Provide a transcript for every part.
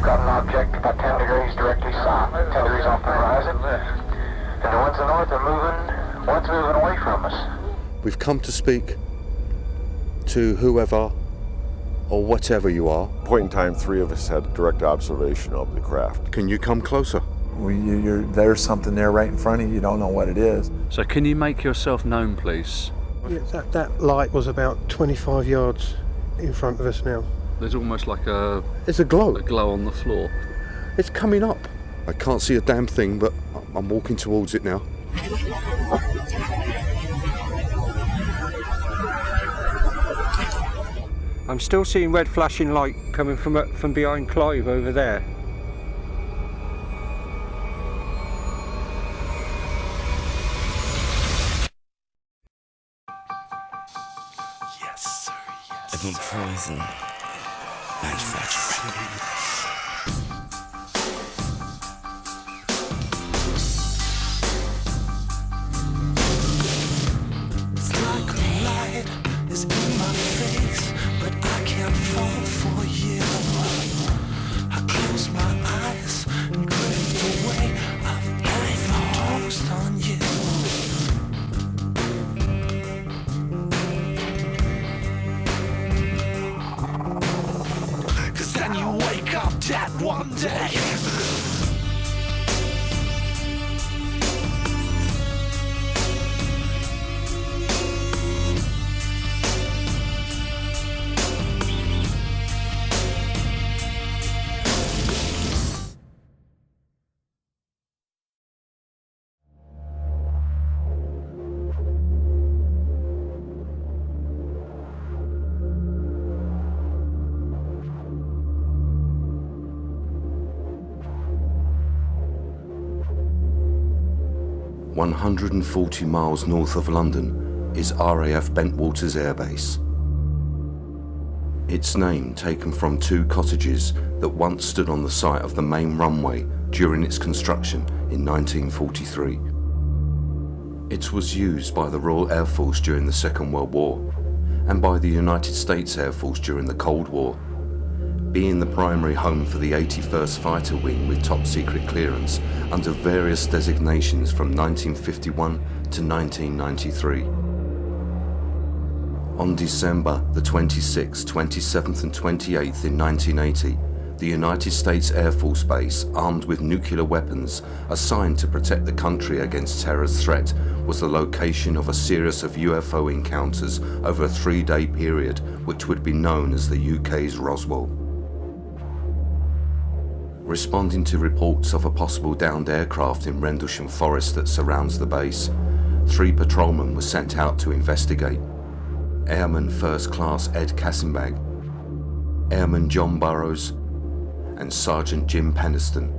got an object about 10 degrees directly south, 10 degrees off the horizon. And the ones in the north are moving, one's moving away from us. We've come to speak to whoever or whatever you are. Point in time, 3 of us had direct observation of the craft. Can you come closer? There's something there right in front of you. You don't know what it is. So can you make yourself known, please? Yeah, that light was about 25 yards in front of us now. There's almost like It's a glow. a glow on the floor. It's coming up. I can't see a damn thing, but I'm walking towards it now. I'm still seeing red flashing light coming from behind Clive over there. Yes, sir, yes. If I'm poison, manufacture record. It's like a light is in my face, but I can't fall for you. I close my eyes and drift away. I've overdosed on you. Cause then you wake up dead one day. "140 miles north of London is RAF Bentwaters Air Base. Its name taken from 2 cottages that once stood on the site of the main runway during its construction in 1943. It was used by the Royal Air Force during the Second World War and by the United States Air Force during the Cold War, being the primary home for the 81st Fighter Wing with top secret clearance under various designations from 1951 to 1993. On December the 26th, 27th and 28th in 1980, the United States Air Force Base, armed with nuclear weapons assigned to protect the country against terror's threat, was the location of a series of UFO encounters over a 3-day period which would be known as the UK's Roswell. Responding to reports of a possible downed aircraft in Rendlesham Forest that surrounds the base, 3 patrolmen were sent out to investigate. Airman First Class Ed Kassenbag, Airman John Burrows, and Sergeant Jim Peniston.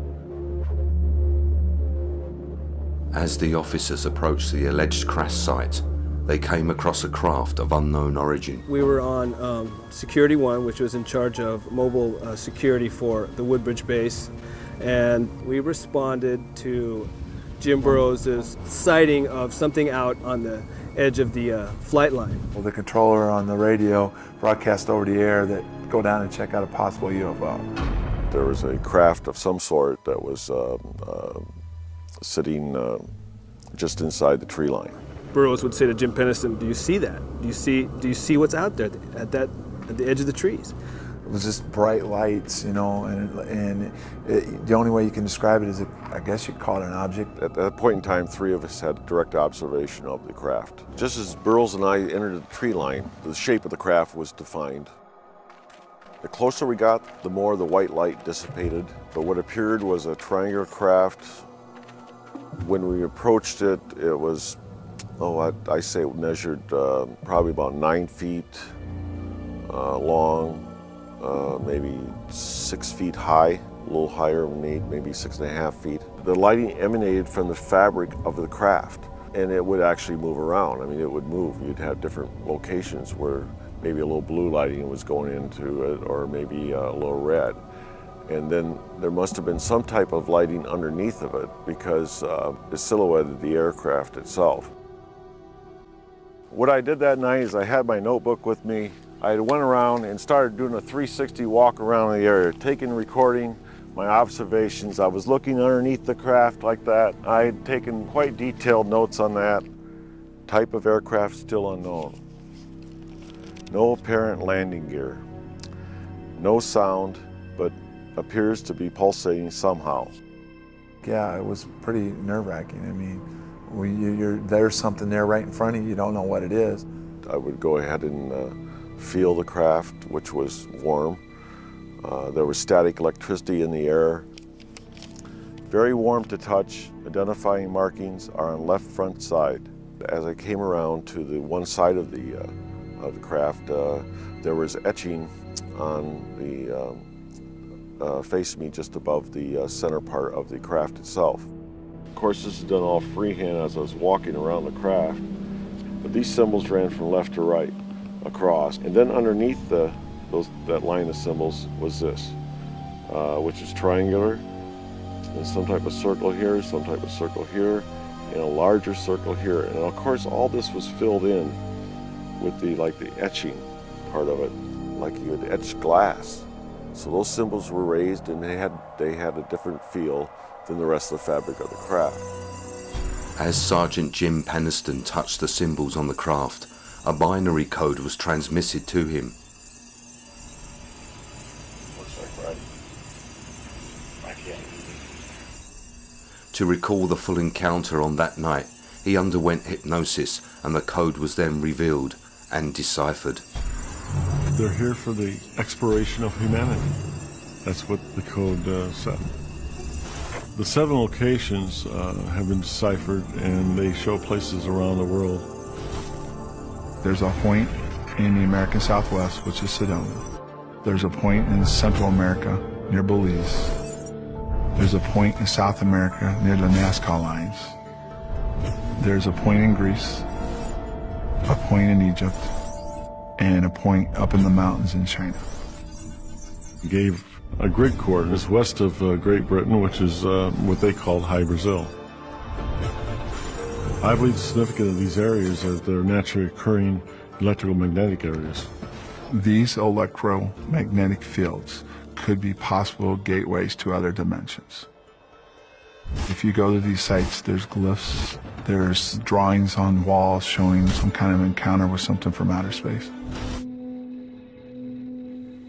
As the officers approached the alleged crash site, they came across a craft of unknown origin. We were on Security 1, which was in charge of mobile security for the Woodbridge base, and we responded to Jim Burrows' sighting of something out on the edge of the flight line. Well, the controller on the radio broadcast over the air that go down and check out a possible UFO. There was a craft of some sort that was sitting just inside the tree line. Burrows would say to Jim Peniston, "Do you see that? Do you see what's out there at the edge of the trees?" It was just bright lights, you know, and the only way you can describe it is, I guess you'd call it an object. At that point in time, 3 of us had direct observation of the craft. Just as Burrows and I entered the tree line, the shape of the craft was defined. The closer we got, the more the white light dissipated, but what appeared was a triangular craft. When we approached it, it was, I say it measured probably about 9 feet long, maybe 6 feet high, a little higher, maybe 6.5 feet. The lighting emanated from the fabric of the craft, and it would actually move around. I mean, it would move. You'd have different locations where maybe a little blue lighting was going into it, or maybe a little red. And then there must have been some type of lighting underneath of it because it silhouetted the aircraft itself. What I did that night is I had my notebook with me. I went around and started doing a 360 walk around the area, taking, recording my observations. I was looking underneath the craft like that. I had taken quite detailed notes on that. Type of aircraft still unknown. No apparent landing gear. No sound, but appears to be pulsating somehow. Yeah, it was pretty nerve-wracking. I mean, there's something there right in front of you, you don't know what it is. I would go ahead and feel the craft, which was warm. There was static electricity in the air. Very warm to touch. Identifying markings are on left front side. As I came around to the one side of the craft, there was etching on the facing me just above the center part of the craft itself. Of course, this is done all freehand as I was walking around the craft, but these symbols ran from left to right across, and then underneath that line of symbols was this, which is triangular, and some type of circle here, some type of circle here, and a larger circle here. And of course, all this was filled in with the etching part of it, like you had etched glass. So those symbols were raised, and they had a different feel than the rest of the fabric of the craft. As Sergeant Jim Peniston touched the symbols on the craft, a binary code was transmitted to him. Looks like right. I can't. To recall the full encounter on that night, he underwent hypnosis, and the code was then revealed and deciphered. They're here for the exploration of humanity. That's what the code said. The 7 locations have been deciphered, and they show places around the world. There's a point in the American Southwest, which is Sedona. There's a point in Central America near Belize. There's a point in South America near the Nazca lines. There's a point in Greece, a point in Egypt, and a point up in the mountains in China. Gave a grid coordinates west of Great Britain, which is what they called High Brazil. I believe the significance of these areas are they're naturally occurring electromagnetic areas. These electromagnetic fields could be possible gateways to other dimensions. If you go to these sites, there's glyphs, there's drawings on walls showing some kind of encounter with something from outer space.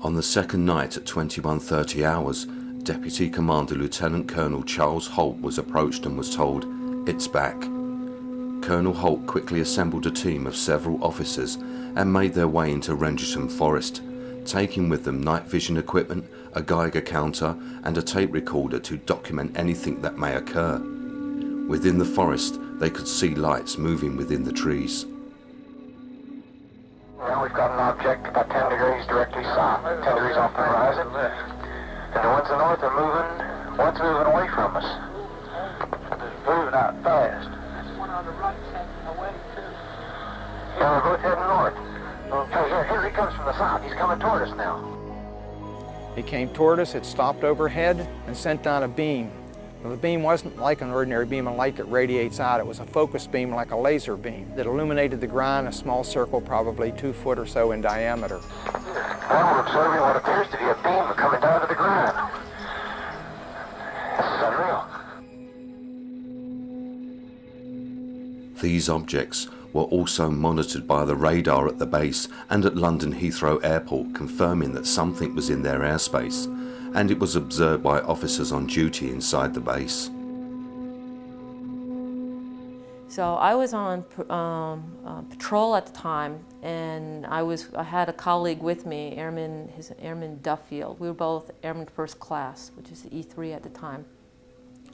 On the second night at 21:30 hours, Deputy Commander Lieutenant Colonel Charles Holt was approached and was told, "It's back." Colonel Holt quickly assembled a team of several officers and made their way into Rendlesham Forest, taking with them night vision equipment, a Geiger counter and a tape recorder to document anything that may occur. Within the forest, they could see lights moving within the trees. Well, we've got an object about 10 degrees directly south, 10 degrees off the horizon. And the ones to the north are moving, one's moving away from us. Moving out fast. There's one on the right heading away too. Yeah, we're both heading north. Okay, here he comes from the south. He's coming toward us now. He came toward us, it stopped overhead, and sent down a beam. Well, the beam wasn't like an ordinary beam of light that radiates out. It was a focus beam like a laser beam that illuminated the ground, a small circle probably 2 foot or so in diameter. Now we're observing what appears to be a beam coming down to the ground. This is unreal. These objects were also monitored by the radar at the base and at London Heathrow Airport, confirming that something was in their airspace, and it was observed by officers on duty inside the base. So I was on patrol at the time, and I had a colleague with me, Airman Duffield. We were both Airman First Class, which is the E3 at the time.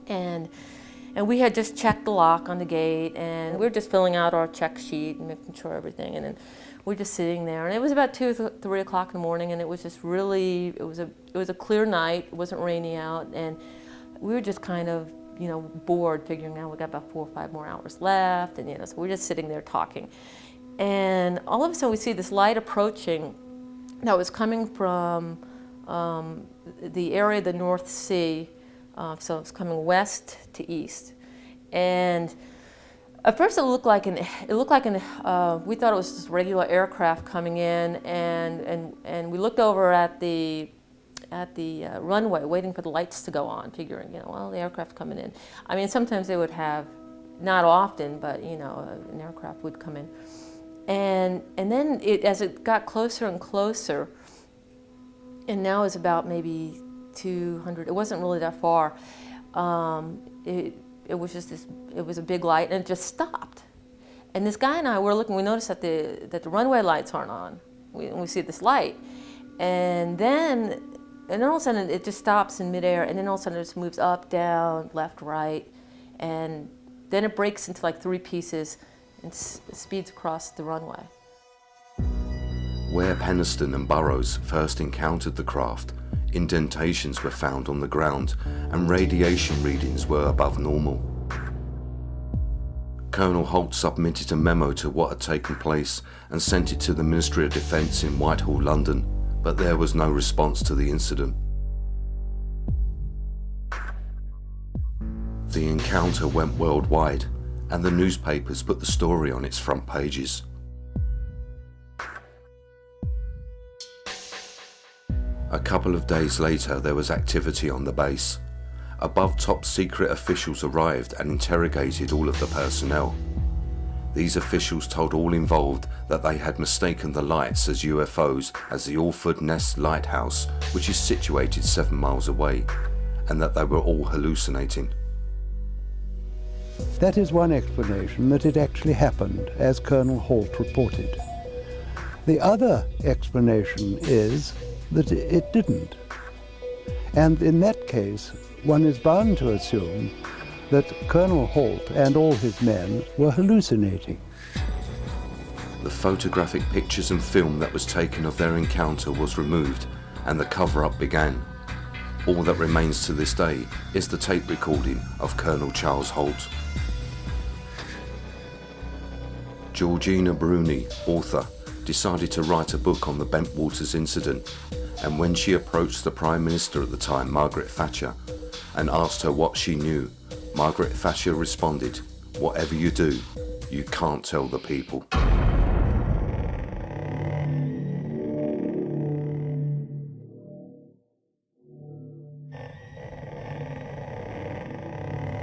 And we had just checked the lock on the gate, and we were just filling out our check sheet and making sure everything. And then we're just sitting there, and it was about 2 or 3 o'clock in the morning, and it was just really, it was a clear night. It wasn't rainy out, and we were just kind of, bored, figuring out we got about 4 or 5 more hours left, and so we're just sitting there talking. And all of a sudden, we see this light approaching that was coming from the area of the North Sea. So it's coming west to east, and at first it looked like we thought it was just regular aircraft coming in, and we looked over at the at the runway waiting for the lights to go on, figuring, you know, well, the aircraft's coming in. I mean, sometimes they would have, not often, but, you know, an aircraft would come in. And then as it got closer and closer, and now it's about maybe 200, it wasn't really that far, it was just this, it was a big light, and it just stopped. And this guy and I were looking, we noticed that the runway lights aren't on. We see this light. And then all of a sudden it just stops in midair, and then all of a sudden it just moves up, down, left, right, and then it breaks into like 3 pieces and speeds across the runway. Where Penniston and Burroughs first encountered the craft, indentations were found on the ground and radiation readings were above normal. Colonel Holt submitted a memo to what had taken place and sent it to the Ministry of Defence in Whitehall, London, but there was no response to the incident. The encounter went worldwide, and the newspapers put the story on its front pages. A couple of days later, there was activity on the base. Above top secret officials arrived and interrogated all of the personnel. These officials told all involved that they had mistaken the lights as UFOs as the Alford Nest Lighthouse, which is situated 7 miles away, and that they were all hallucinating. That is one explanation, that it actually happened, as Colonel Holt reported. The other explanation is that it didn't. And in that case, one is bound to assume that Colonel Holt and all his men were hallucinating. The photographic pictures and film that was taken of their encounter was removed, and the cover-up began. All that remains to this day is the tape recording of Colonel Charles Holt. Georgina Bruni, author, decided to write a book on the Bentwaters incident, and when she approached the Prime Minister at the time, Margaret Thatcher, and asked her what she knew, Margaret Thatcher responded, "Whatever you do, you can't tell the people."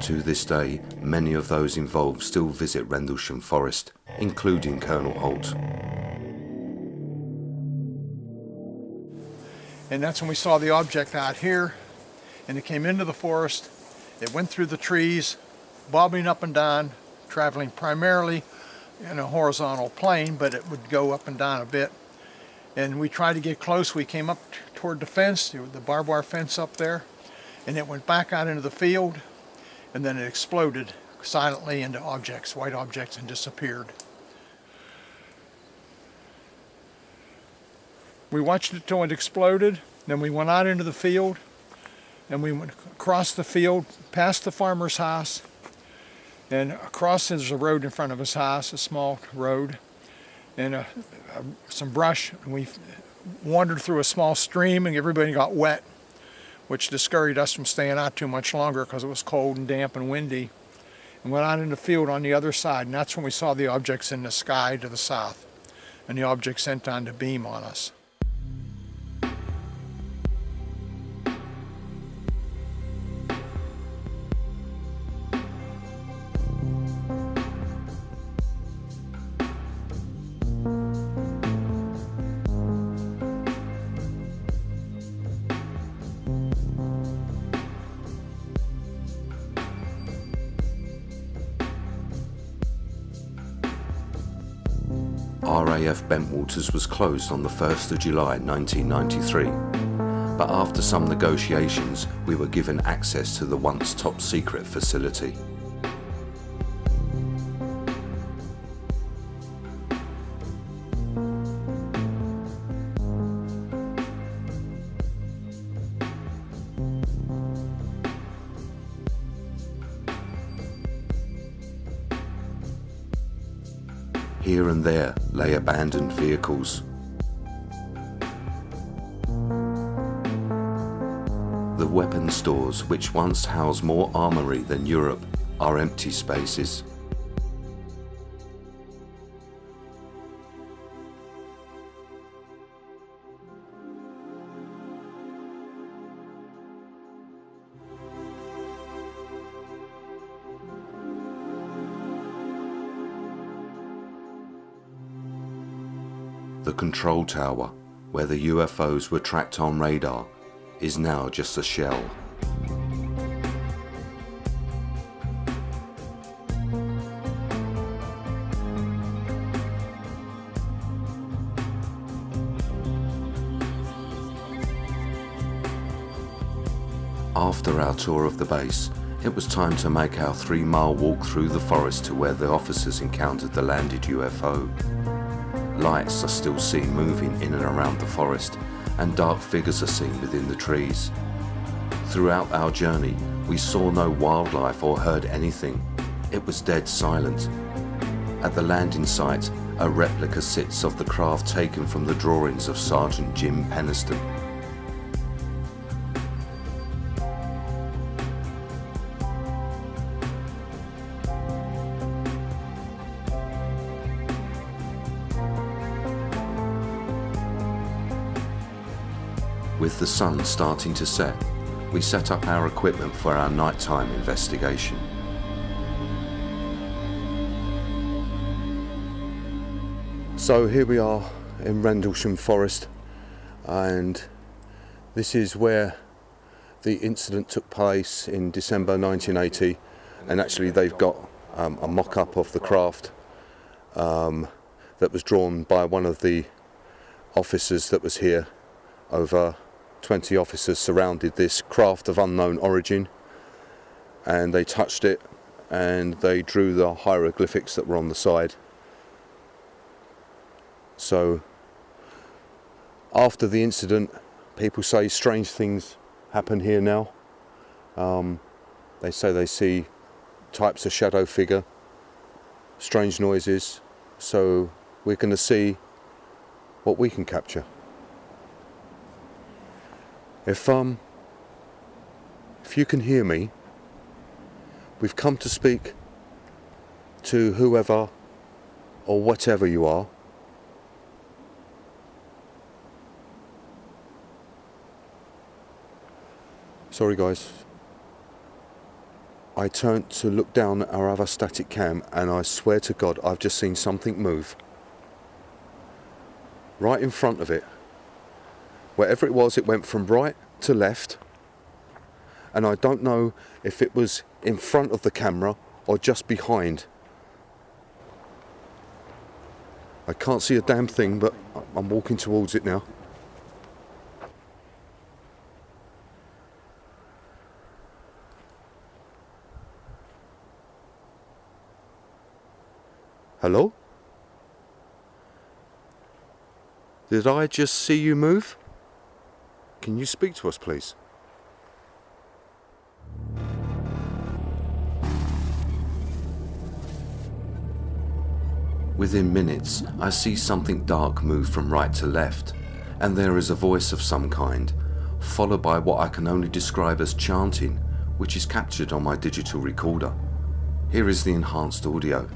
To this day, many of those involved still visit Rendlesham Forest, including Colonel Holt. And that's when we saw the object out here, and it came into the forest. It went through the trees, bobbing up and down, traveling primarily in a horizontal plane, but it would go up and down a bit. And we tried to get close. We came up toward the fence, the barbed wire fence up there, and it went back out into the field, and then it exploded silently into objects, white objects, and disappeared. We watched it till it exploded, then we went out into the field, and we went across the field, past the farmer's house, and across there's a road in front of his house, a small road, and some brush. And we wandered through a small stream, and everybody got wet, which discouraged us from staying out too much longer because it was cold and damp and windy. And went out in the field on the other side, and that's when we saw the objects in the sky to the south, and the object sent down to beam on us. RAF Bentwaters was closed on the 1st of July 1993, but after some negotiations we were given access to the once top secret facility. Here and there lay abandoned vehicles. The weapon stores, which once housed more armory than Europe, are empty spaces. The control tower, where the UFOs were tracked on radar, is now just a shell. After our tour of the base, it was time to make our 3-mile walk through the forest to where the officers encountered the landed UFO. Lights are still seen moving in and around the forest, and dark figures are seen within the trees. Throughout our journey, we saw no wildlife or heard anything. It was dead silent. At the landing site, a replica sits of the craft taken from the drawings of Sergeant Jim Penniston. With the sun starting to set, we set up our equipment for our nighttime investigation. So here we are in Rendlesham Forest, and this is where the incident took place in December 1980, and actually they've got a mock-up of the craft that was drawn by one of the officers that was here. Over 20 officers surrounded this craft of unknown origin, and they touched it and they drew the hieroglyphics that were on the side. So after the incident, people say strange things happen here now. They say they see types of shadow figure, strange noises, so we're going to see what we can capture. If you can hear me, we've come to speak to whoever or whatever you are. Sorry guys. I turned to look down at our other static cam, and I swear to God I've just seen something move right in front of it. Wherever it was, it went from right to left, and I don't know if it was in front of the camera or just behind. I can't see a damn thing, but I'm walking towards it now. Hello? Did I just see you move? Can you speak to us, please? Within minutes, I see something dark move from right to left, and there is a voice of some kind, followed by what I can only describe as chanting, which is captured on my digital recorder. Here is the enhanced audio.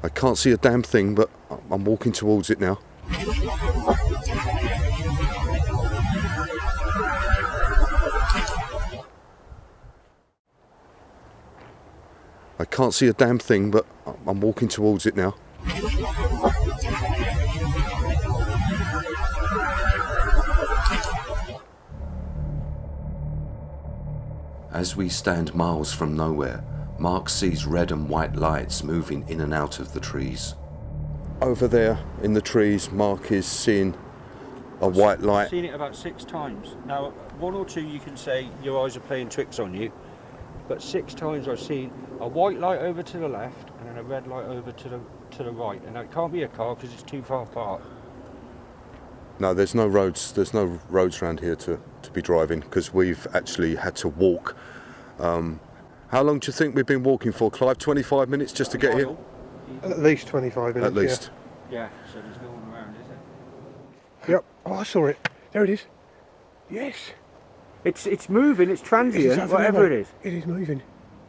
I can't see a damn thing, but I'm walking towards it now. I can't see a damn thing, but I'm walking towards it now. As we stand miles from nowhere, Mark sees red and white lights moving in and out of the trees. Over there in the trees, Mark is seeing a white light. I've seen it about 6 times. Now, 1 or 2 you can say your eyes are playing tricks on you, but 6 times I've seen a white light over to the left and then a red light over to the right. And it can't be a car because it's too far apart. No, there's no roads. There's no roads around here to be driving, because we've actually had to walk. How long do you think we've been walking for, Clive? 25 minutes just to get here? At least 25 minutes. At least. Yeah, so there's no one around, is there? Yep. Oh, I saw it. There it is. Yes. It's moving, it's transient, whatever it is. It is moving.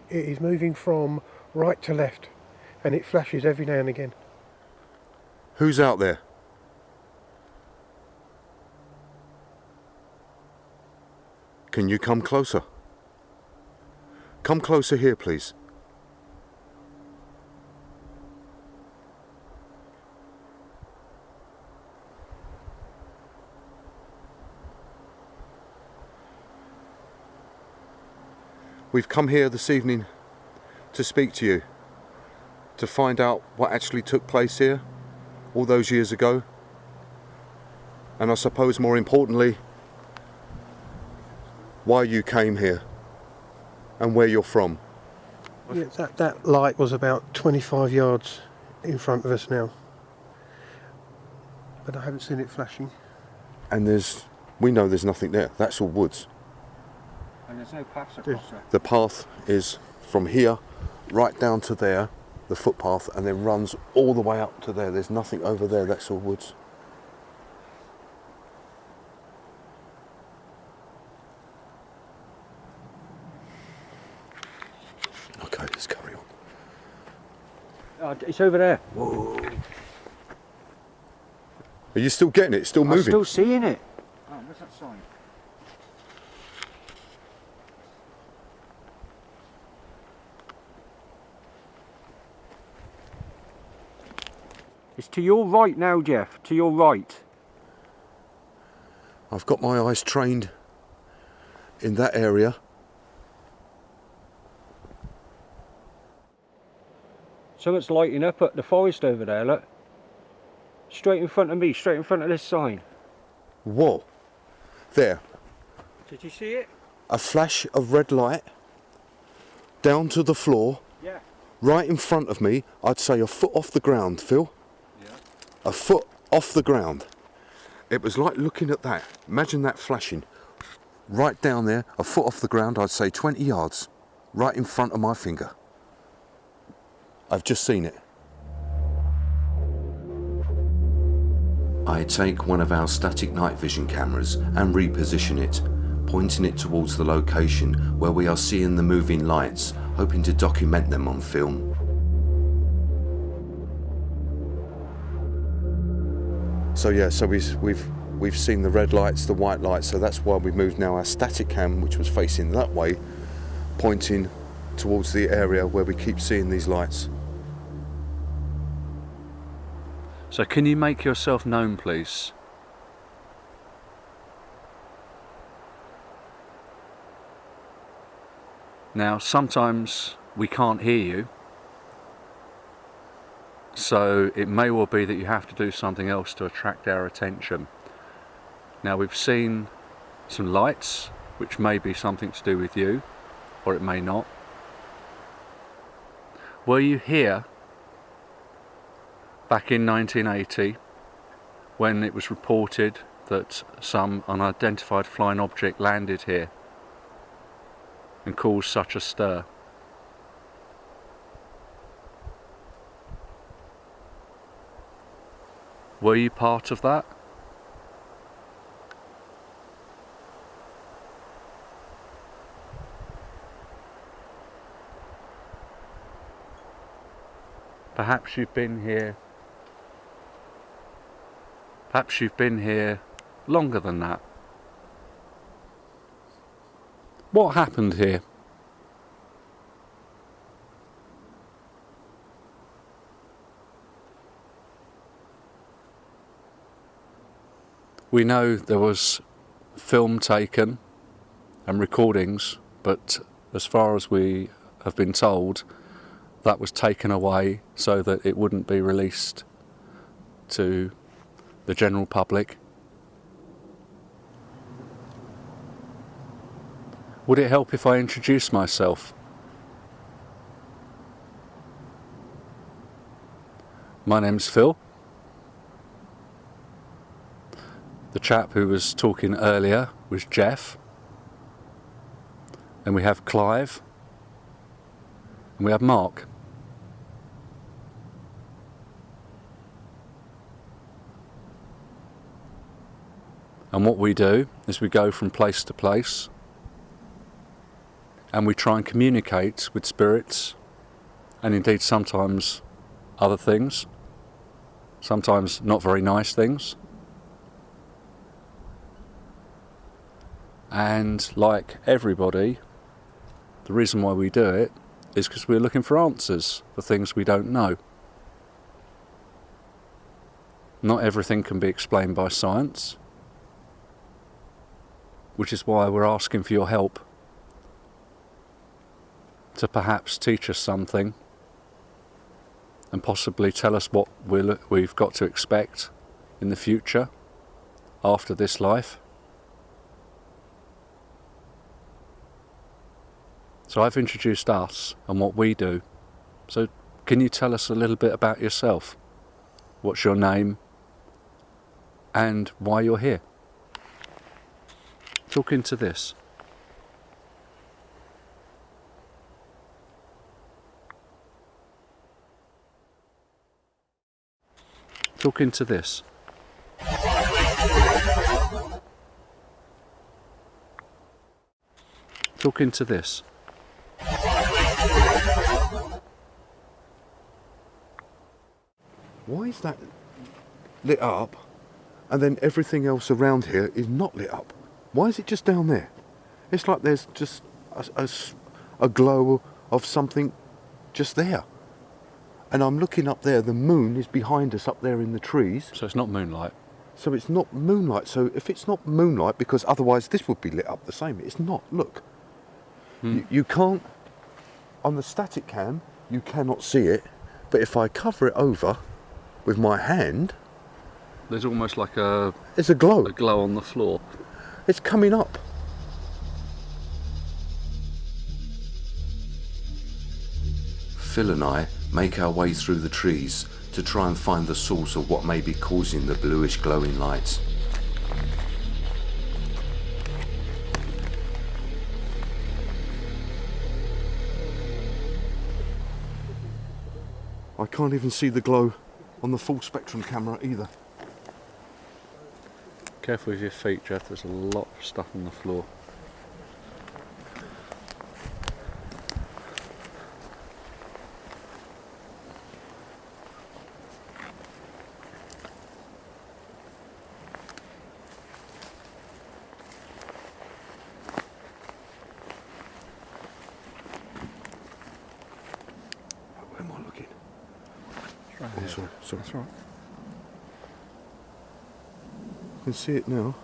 It is moving from right to left, and it flashes every now and again. Who's out there? Can you come closer? Come closer here, please. We've come here this evening to speak to you, to find out what actually took place here all those years ago, and I suppose more importantly, why you came here and where you're from. Yeah, that light was about 25 yards in front of us now, but I haven't seen it flashing. And we know there's nothing there. That's all woods. And there's no paths across there. The path is from here right down to there, the footpath, and then runs all the way up to there. There's nothing over there. That's all woods. Okay, let's carry on. It's over there. Whoa. Are you still getting it? It's still moving? I'm still seeing it. Oh, where's that sign? It's to your right now, Jeff. To your right. I've got my eyes trained in that area. Something's lighting up at the forest over there, look. Straight in front of me, straight in front of this sign. Whoa. There. Did you see it? A flash of red light down to the floor. Yeah. Right in front of me. I'd say a foot off the ground, Phil. Yeah. A foot off the ground. It was like looking at that. Imagine that flashing. Right down there, a foot off the ground, I'd say 20 yards. Right in front of my finger. I've just seen it. I take one of our static night vision cameras and reposition it, pointing it towards the location where we are seeing the moving lights, hoping to document them on film. So yeah, so we've seen the red lights, the white lights, so that's why we've moved now our static cam, which was facing that way, pointing towards the area where we keep seeing these lights. So can you make yourself known, please? Now, sometimes we can't hear you, so it may well be that you have to do something else to attract our attention. Now, we've seen some lights, which may be something to do with you, or it may not. Were you here back in 1980 when it was reported that some unidentified flying object landed here and caused such a stir? Were you part of that? Perhaps you've been here. Perhaps you've been here longer than that. What happened here? We know there was film taken and recordings, but as far as we have been told, that was taken away so that it wouldn't be released to the general public. Would it help if I introduce myself? My name's Phil. The chap who was talking earlier was Jeff. And we have Clive. And we have Mark. And what we do is we go from place to place and we try and communicate with spirits, and indeed sometimes other things, sometimes not very nice things. And like everybody, the reason why we do it is because we're looking for answers for things we don't know. Not everything can be explained by science, which is why we're asking for your help. to perhaps teach us something and possibly tell us what we've got to expect in the future after this life. So I've introduced us and what we do. So can you tell us a little bit about yourself? What's your name and why you're here? Talk into this. Talk into this. Talk into this. Why is that lit up and then everything else around here is not lit up? Why is it just down there? It's like there's just a glow of something just there. And I'm looking up there, the moon is behind us up there in the trees. So it's not moonlight? So it's not moonlight. So if it's not moonlight, because otherwise this would be lit up the same. It's not, look. You can't, on the static cam, you cannot see it. But if I cover it over with my hand, there's almost like a... It's a glow. A glow on the floor. It's coming up. Phil and I make our way through the trees to try and find the source of what may be causing the bluish glowing lights. I can't even see the glow on the full spectrum camera either. Careful with your feet, Jeff, there's a lot of stuff on the floor. Where am I looking? Right oh, here. sorry. That's right. I can see it now.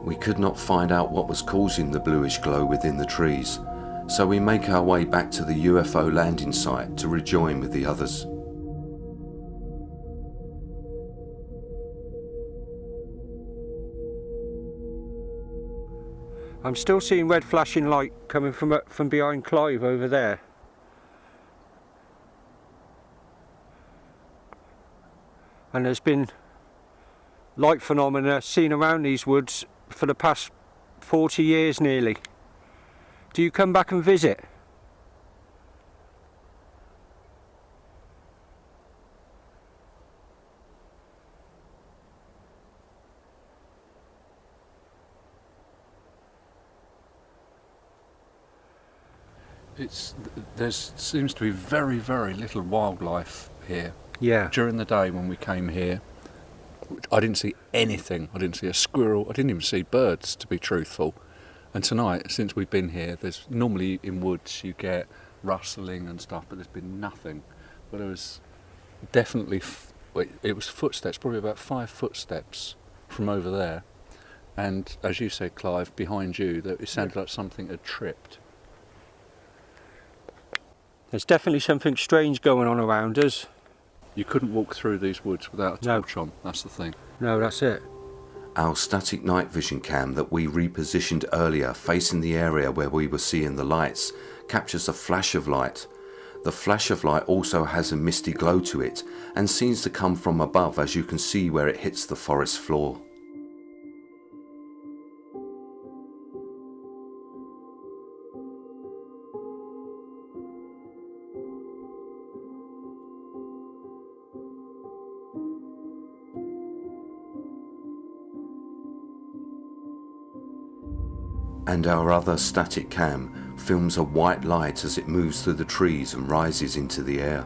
We could not find out what was causing the bluish glow within the trees, so we make our way back to the UFO landing site to rejoin with the others. I'm still seeing red flashing light coming from behind Clive over there. And there's been light phenomena seen around these woods for the past 40 years nearly. Do you come back and visit? There seems to be very, very little wildlife here. Yeah. During the day when we came here, I didn't see anything. I didn't see a squirrel. I didn't even see birds, to be truthful. And tonight, since we've been here, there's normally in woods you get rustling and stuff, but there's been nothing. But there was definitely, it was footsteps, probably about 5 footsteps from over there. And as you said, Clive, behind you, that it sounded like something had tripped. There's definitely something strange going on around us. You couldn't walk through these woods without a torch on, that's the thing. No, that's it. Our static night vision cam that we repositioned earlier facing the area where we were seeing the lights captures a flash of light. The flash of light also has a misty glow to it and seems to come from above, as you can see where it hits the forest floor. And our other static cam films a white light as it moves through the trees and rises into the air.